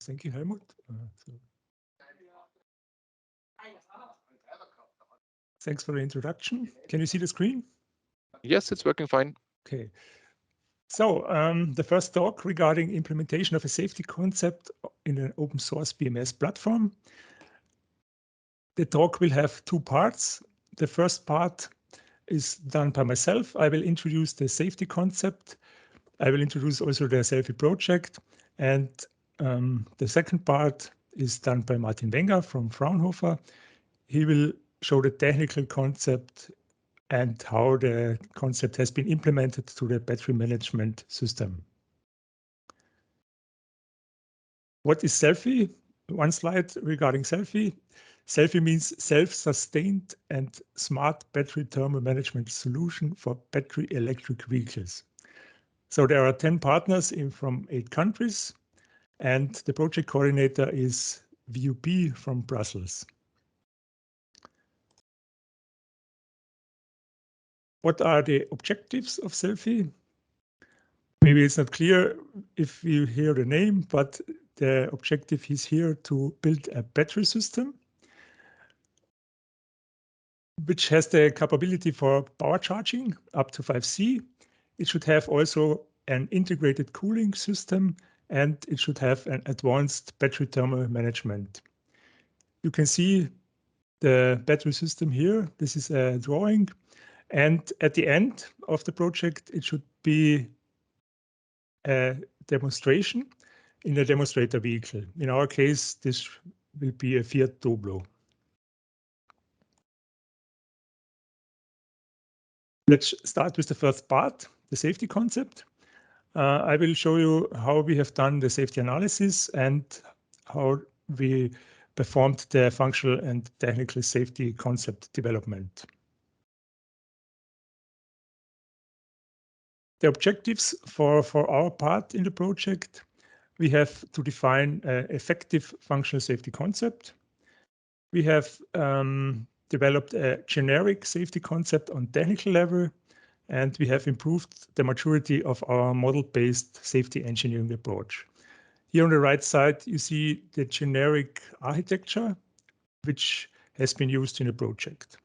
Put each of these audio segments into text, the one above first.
Thank you, Helmut. Thanks for the introduction. Can you see the screen? Yes, it's working fine. Okay. So the first talk regarding implementation of a safety concept in an open source BMS platform. The talk will have two parts. The first part is done by myself. I will introduce the safety concept. I will introduce also the Selfie project. And the second part is done by Martin Wenger from Fraunhofer. He will show the technical concept and how the concept has been implemented to the battery management system. What is Selfie? One slide regarding Selfie. Selfie means self-sustained and smart battery thermal management solution for battery electric vehicles. So there are 10 partners from 8 countries, and the project coordinator is VUB from Brussels. What are the objectives of Selfie? Maybe it's not clear if you hear the name, but the objective is here to build a battery system which has the capability for power charging up to 5C. It should have also an integrated cooling system, and it should have an advanced battery thermal management. You can see the battery system here. This is a drawing. And at the end of the project, it should be a demonstration in a demonstrator vehicle. In our case, this will be a Fiat Doblo. Let's start with the first part, the safety concept. I will show you how we have done the safety analysis and how we performed the functional and technical safety concept development. The objectives for our part in the project, we have to define an effective functional safety concept. We have developed a generic safety concept on technical level, and we have improved the maturity of our model-based safety engineering approach. Here on the right side, you see the generic architecture, which has been used in the project.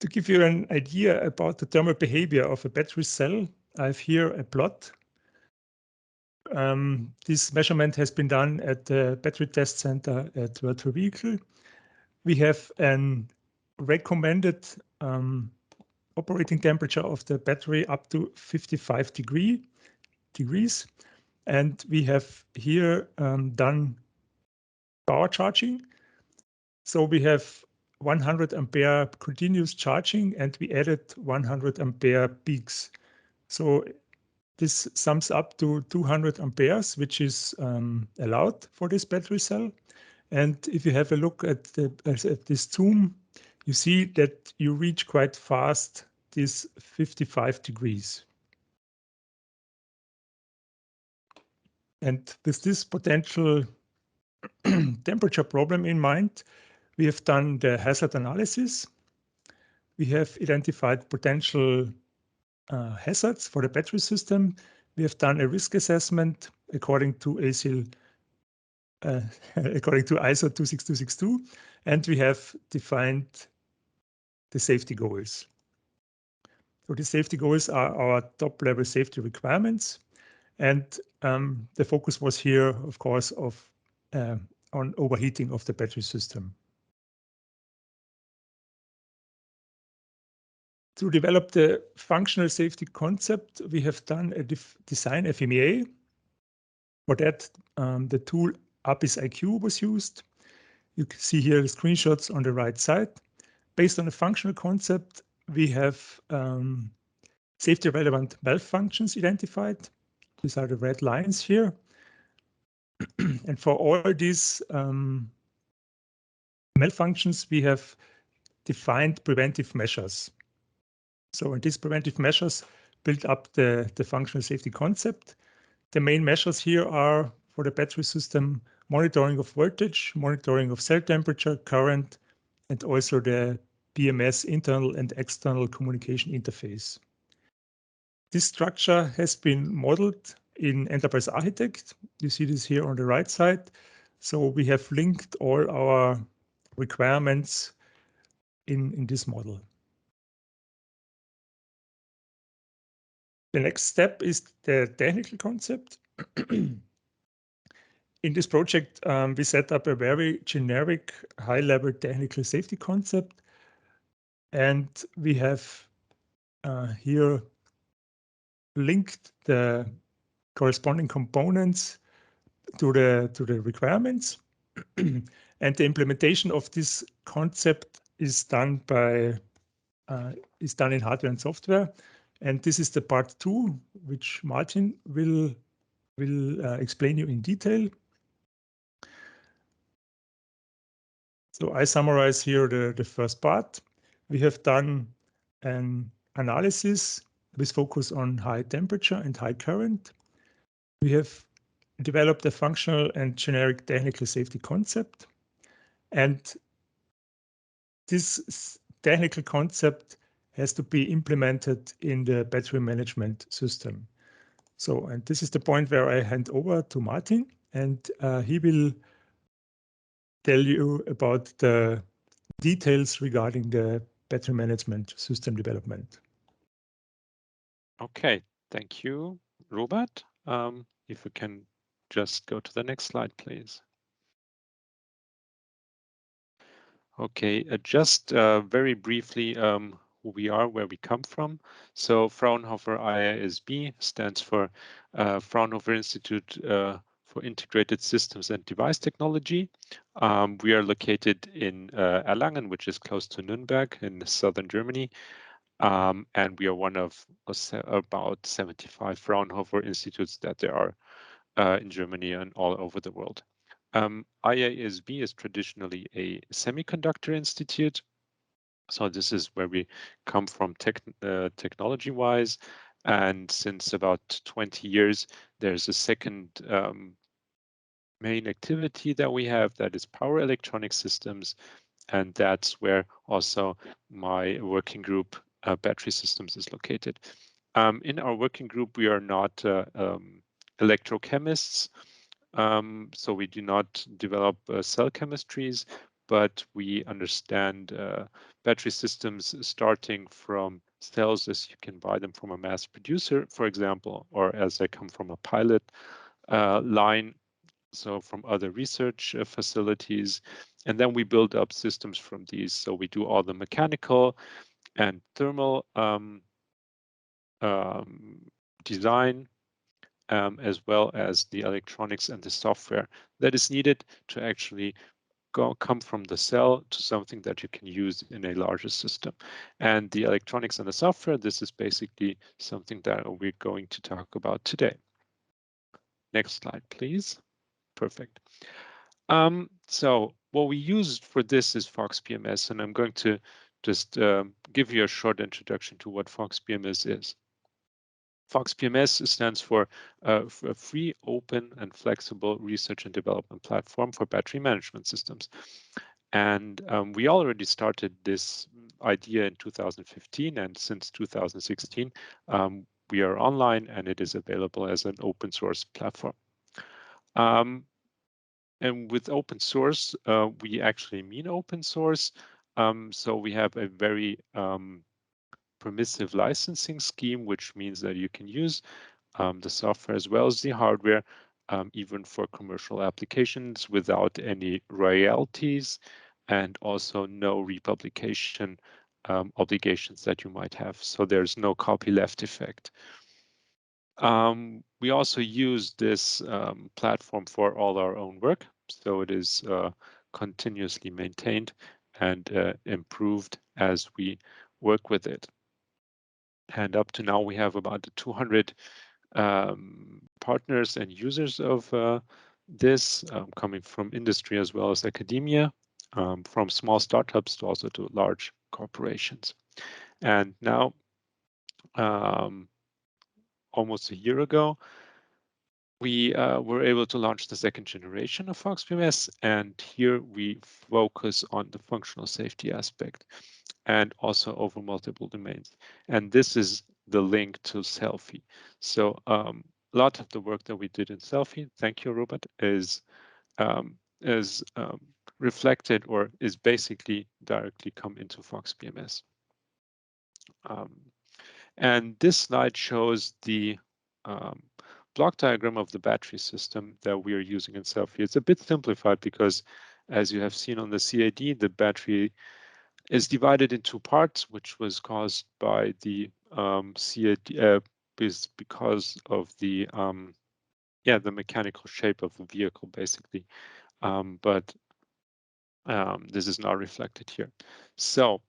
To give you an idea about the thermal behavior of a battery cell, I have here a plot. This measurement has been done at the battery test center at Virtual Vehicle. We have an recommended operating temperature of the battery up to 55 degrees. And we have here done power charging. So we have 100 ampere continuous charging, and we added 100 ampere peaks. So this sums up to 200 amperes, which is allowed for this battery cell. And if you have a look at this zoom, you see that you reach quite fast this 55 degrees. And with this potential temperature problem in mind, we have done the hazard analysis. We have identified potential hazards for the battery system. We have done a risk assessment according to ISO 26262, and we have defined the safety goals. So the safety goals are our top-level safety requirements, and the focus was here, of course, on overheating of the battery system. To develop the functional safety concept, we have done a design FMEA. For that, the tool APIS-IQ was used. You can see here the screenshots on the right side. Based on the functional concept, we have safety-relevant malfunctions identified. These are the red lines here. And for all these malfunctions, we have defined preventive measures. So in these preventive measures build up the functional safety concept. The main measures here are for the battery system, monitoring of voltage, monitoring of cell temperature, current, and also the BMS internal and external communication interface. This structure has been modeled in Enterprise Architect. You see this here on the right side. So we have linked all our requirements in this model. The next step is the technical concept. In this project, we set up a very generic high-level technical safety concept. And we have here linked the corresponding components to the requirements. And the implementation of this concept is done in hardware and software. And this is the part 2, which Martin will explain you in detail. So I summarize here the first part. We have done an analysis with focus on high temperature and high current. We have developed a functional and generic technical safety concept. And this technical concept has to be implemented in the battery management system. So, and this is the point where I hand over to Martin, and he will tell you about the details regarding the battery management system development. Okay, thank you, Robert. If we can just go to the next slide, please. Okay, just very briefly who we are, where we come from. So Fraunhofer IISB stands for Fraunhofer Institute for Integrated Systems and Device Technology. We are located in Erlangen, which is close to Nuremberg in southern Germany. And we are one of about 75 Fraunhofer institutes that there are in Germany and all over the world. IISB is traditionally a semiconductor institute. So this is where we come from technology-wise. And since about 20 years, there's a second main activity that we have, that is power electronic systems. And that's where also my working group, battery systems, is located. In our working group, we are not electrochemists. So we do not develop cell chemistries, but we understand battery systems starting from cells as you can buy them from a mass producer, for example, or as they come from a pilot line, so from other research facilities. And then we build up systems from these. So we do all the mechanical and thermal design, as well as the electronics and the software that is needed to actually come from the cell to something that you can use in a larger system. And the electronics and the software, this is basically something that we're going to talk about today. Next slide, please. Perfect. So what we use for this is foxBMS, and I'm going to just give you a short introduction to what foxBMS is. foxBMS stands for a free, open, and flexible research and development platform for battery management systems. And we already started this idea in 2015, and since 2016, we are online and it is available as an open source platform. And with open source, we actually mean open source. So we have a very permissive licensing scheme, which means that you can use the software as well as the hardware, even for commercial applications without any royalties, and also no republication obligations that you might have. So there's no copyleft effect. We also use this platform for all our own work. So it is continuously maintained and improved as we work with it. And up to now, we have about 200 partners and users of this, coming from industry as well as academia, from small startups to also to large corporations. And now, almost a year ago, we were able to launch the second generation of foxBMS, and here we focus on the functional safety aspect and also over multiple domains. And this is the link to Selfie. So a lot of the work that we did in Selfie, thank you, Robert, is reflected or is basically directly come into foxBMS. And this slide shows the block diagram of the battery system that we are using in Selfie. It's a bit simplified because, as you have seen on the CAD, the battery is divided in two parts, which was caused by the CAD because of the the mechanical shape of the vehicle, basically. But this is not reflected here. So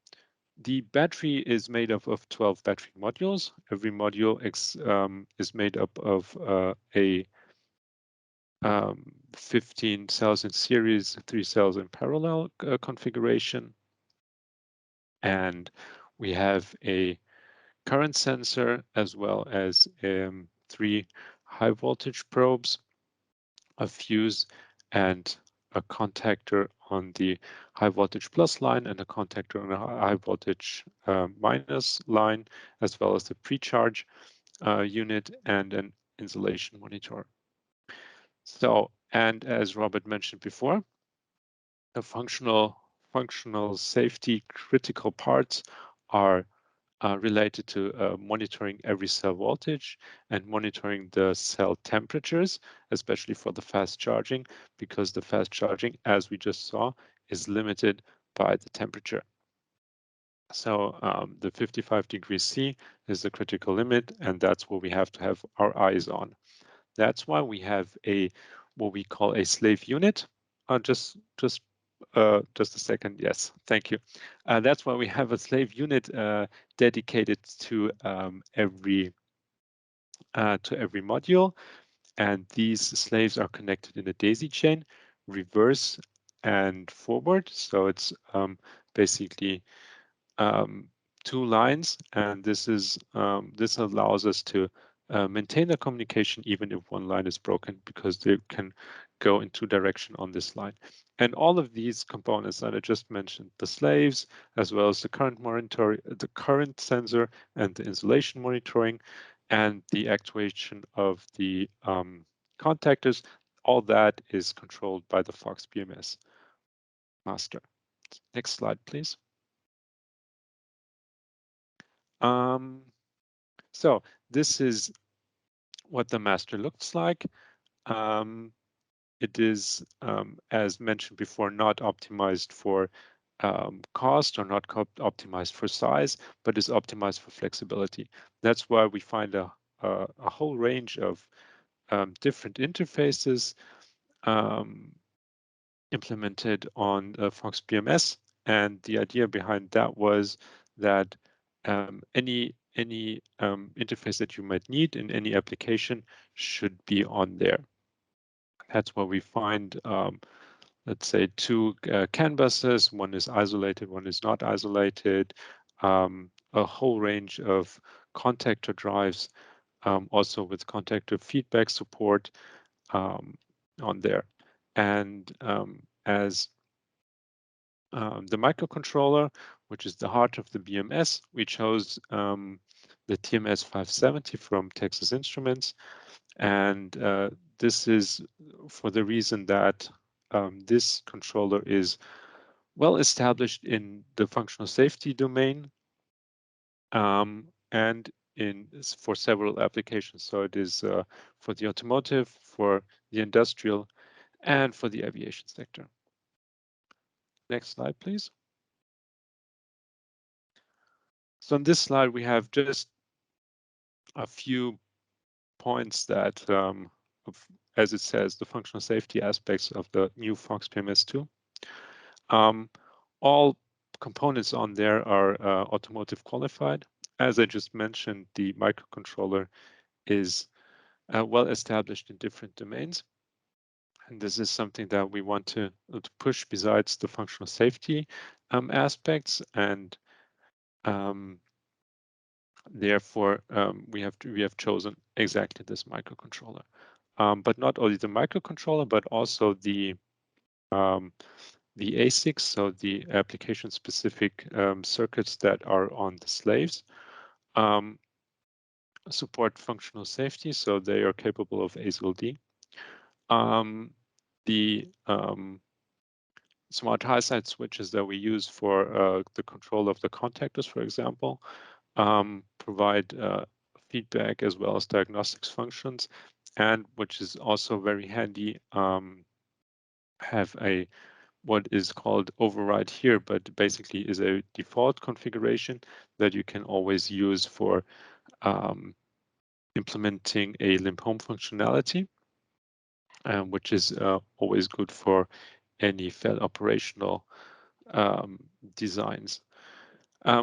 the battery is made up of 12 battery modules. Every module is made up of a 15 cells in series, 3 cells in parallel configuration. And we have a current sensor as well as 3 high voltage probes, a fuse, and a contactor on the high voltage plus line and a contactor on a high voltage minus line, as well as the pre-charge unit and an insulation monitor. So, and as Robert mentioned before, the functional safety critical parts are related to monitoring every cell voltage and monitoring the cell temperatures, especially for the fast charging, because the fast charging, as we just saw, is limited by the temperature. So the 55 degrees C is the critical limit, and that's what we have to have our eyes on. That's why we have what we call a slave unit. Just a second. Yes, thank you. That's why we have a slave unit dedicated to every module, and these slaves are connected in a daisy chain, reverse and forward. So it's basically 2 lines, and this allows us to maintain the communication even if one line is broken, because they can go in 2 directions on this line. And all of these components that I just mentioned, the slaves, as well as the current monitor, the current sensor, and the insulation monitoring, and the actuation of the contactors, all that is controlled by the foxBMS master. Next slide, please. So this is what the master looks like. It is, as mentioned before, not optimized for cost or not optimized for size, but is optimized for flexibility. That's why we find a whole range of different interfaces implemented on foxBMS. And the idea behind that was that any interface that you might need in any application should be on there. That's where we find, let's say, 2 CAN buses. One is isolated, one is not isolated. A whole range of contactor drives, also with contactor feedback support on there. And as the microcontroller, which is the heart of the BMS, we chose the TMS 570 from Texas Instruments. And this is for the reason that this controller is well established in the functional safety domain and for several applications. So it is for the automotive, for the industrial, and for the aviation sector. Next slide, please. So on this slide, we have just a few points that, as it says, the functional safety aspects of the new foxBMS2. All components on there are automotive qualified. As I just mentioned, the microcontroller is well established in different domains. And this is something that we want to push besides the functional safety aspects. And therefore, we have chosen exactly this microcontroller. But not only the microcontroller, but also the ASICs, so the application-specific circuits that are on the slaves. support functional safety, so they are capable of ASIL-D. The smart high-side switches that we use for the control of the contactors, for example, provide feedback as well as diagnostics functions, and which is also very handy, have a what is called override here, but basically is a default configuration that you can always use for implementing a limp home functionality, which is always good for any failed operational designs.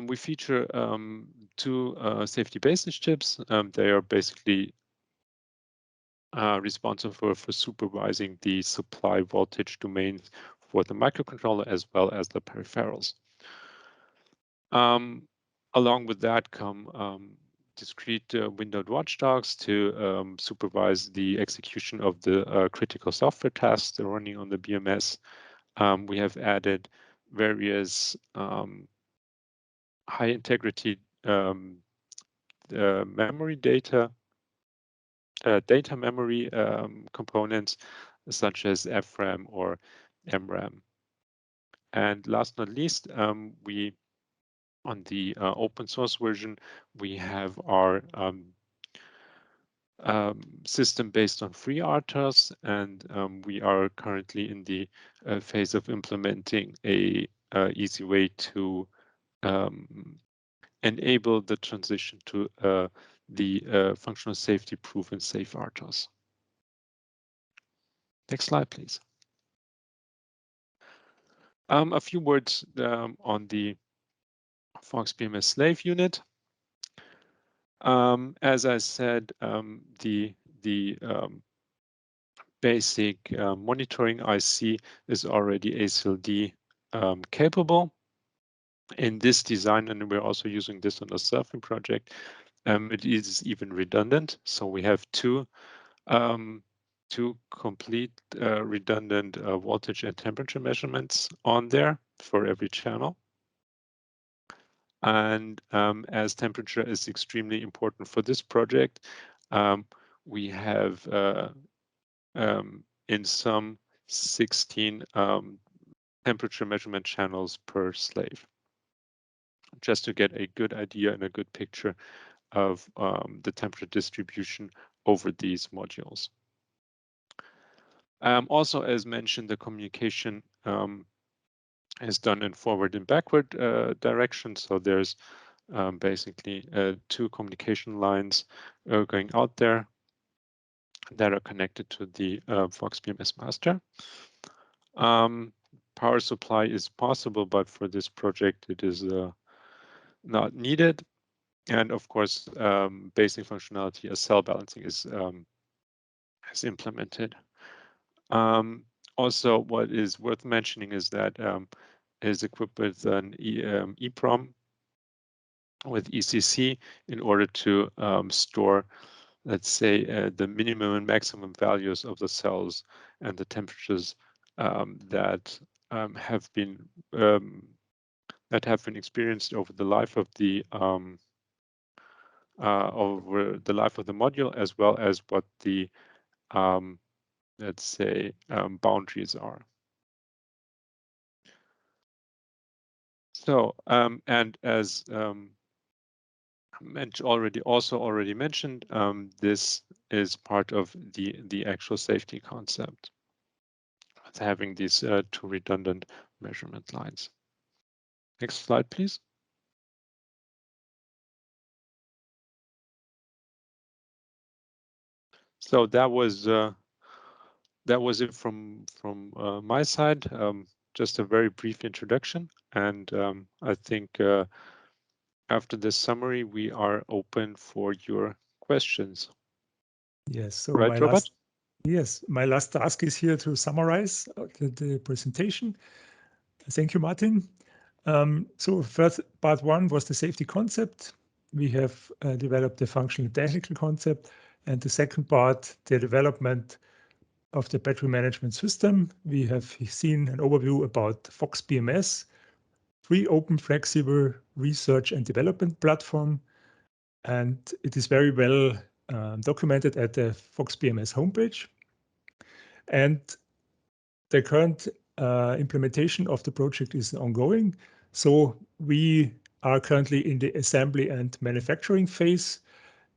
We feature two safety basis chips. They are basically responsible for supervising the supply voltage domains for the microcontroller as well as the peripherals. Along with that come discrete windowed watchdogs to supervise the execution of the critical software tasks that are running on the BMS. We have added various high integrity memory data memory components such as FRAM or MRAM. And last but not least, we on the open source version, we have our system based on FreeRTOS, and we are currently in the phase of implementing a easy way to enable the transition to the functional safety proven safe RTOS. Next slide, please. A few words on the foxBMS slave unit. As I said, the basic monitoring IC is already ASIL-D capable. In this design, and we're also using this on the Selfie project, it is even redundant. So we have two complete redundant voltage and temperature measurements on there for every channel. And as temperature is extremely important for this project, we have in some 16 temperature measurement channels per slave, just to get a good idea and a good picture of the temperature distribution over these modules. Also, as mentioned, the communication is done in forward and backward direction. So there's basically two communication lines going out there that are connected to the foxBMS master. Power supply is possible, but for this project, it is not needed. And of course, basic functionality as cell balancing is implemented. Also, what is worth mentioning is that it is equipped with an EEPROM with ECC in order to store, let's say, the minimum and maximum values of the cells and the temperatures that have been experienced over the life of the module, as well as what the let's say boundaries are. So and as already mentioned, this is part of the actual safety concept with having these two redundant measurement lines. Next slide, please. So that was it from my side. Just a very brief introduction, and I think after this summary, we are open for your questions. Yes. So right, Robert? My last task is here to summarize the presentation. Thank you, Martin. So first, part one was the safety concept. We have developed the functional and technical concept. And the second part, the development of the battery management system. We have seen an overview about foxBMS, free, open, flexible research and development platform. and it is very well documented at the foxBMS homepage. And the current implementation of the project is ongoing. So we are currently in the assembly and manufacturing phase,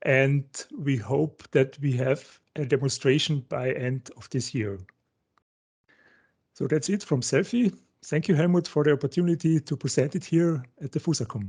and we hope that we have a demonstration by end of this year. So that's it from Selfie. Thank you, Helmut, for the opportunity to present it here at the FuSaCom.